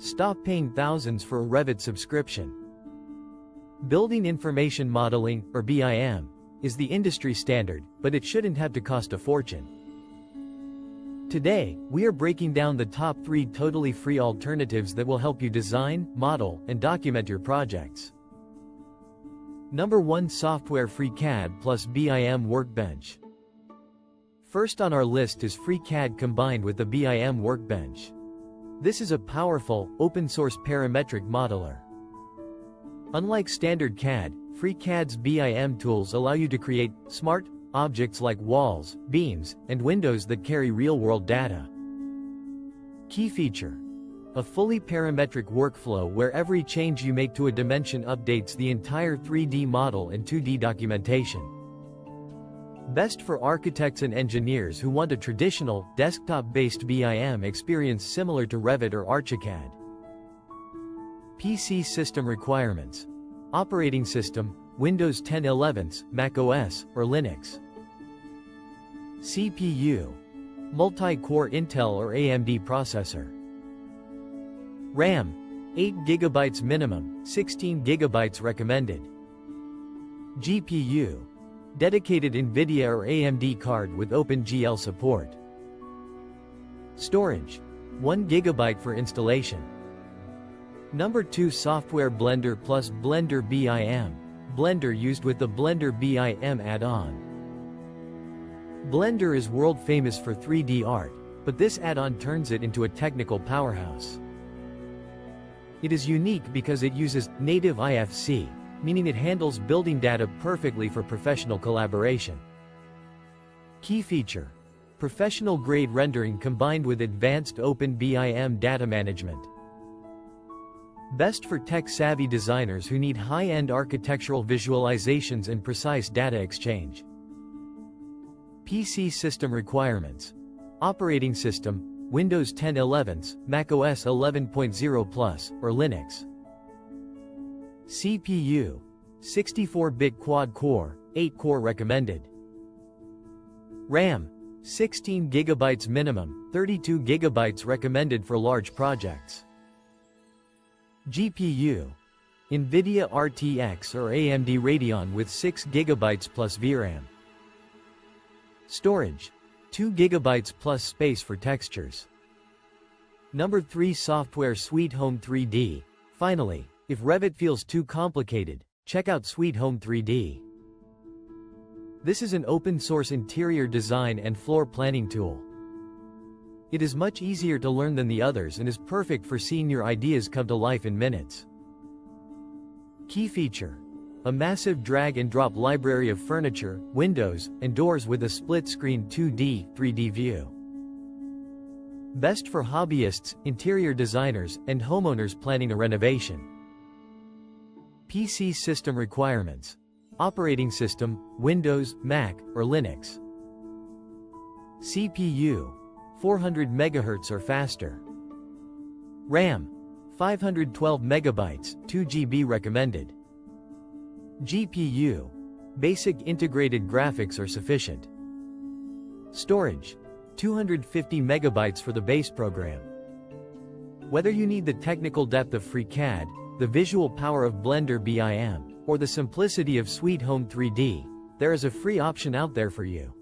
Stop paying thousands for a Revit subscription. Building Information Modeling, or BIM, is the industry standard, but it shouldn't have to cost a fortune. Today, we are breaking down the top 3 totally free alternatives that will help you design, model, and document your projects. Number 1. Software FreeCAD plus BIM Workbench. First on our list is FreeCAD combined with the BIM Workbench. This is a powerful, open-source parametric modeler. Unlike standard CAD, FreeCAD's BIM tools allow you to create smart objects like walls, beams, and windows that carry real-world data. Key feature: a fully parametric workflow where every change you make to a dimension updates the entire 3D model and 2D documentation. Best for architects and engineers who want a traditional, desktop-based BIM experience similar to Revit or ArchiCAD. PC system requirements: operating system, Windows 10 11s, Mac OS, or Linux. CPU: multi-core Intel or AMD processor. RAM: 8 GB minimum, 16 GB recommended. GPU: dedicated NVIDIA or AMD card with OpenGL support. Storage: 1 GB for installation. Number 2. Software Blender plus BlenderBIM. Blender used with the BlenderBIM add-on. Blender is world famous for 3D art, but this add-on turns it into a technical powerhouse. It is unique because it uses native IFC, meaning it handles building data perfectly for professional collaboration. Key feature: professional-grade rendering combined with advanced OpenBIM data management. Best for tech-savvy designers who need high-end architectural visualizations and precise data exchange. PC system requirements: operating system, Windows 10 11s, Mac OS 11.0 Plus, or Linux. CPU: 64-bit quad-core, 8-core recommended. RAM: 16 GB minimum, 32 GB recommended for large projects. GPU: NVIDIA RTX or AMD Radeon with 6 GB plus VRAM. Storage: 2 GB plus space for textures. Number 3. Software Suite Home 3D. Finally, if Revit feels too complicated, check out Suite Home 3D. This is an open-source interior design and floor planning tool. It is much easier to learn than the others and is perfect for seeing your ideas come to life in minutes. Key feature: a massive drag-and-drop library of furniture, windows, and doors with a split-screen 2D, 3D view. Best for hobbyists, interior designers, and homeowners planning a renovation. PC system requirements: operating system, Windows, Mac, or Linux. CPU: 400 MHz or faster. RAM: 512 MB, 2 GB recommended. GPU: basic integrated graphics are sufficient. Storage: 250 MB for the base program. Whether you need the technical depth of FreeCAD, the visual power of BlenderBIM, or the simplicity of Suite Home 3D, there is a free option out there for you.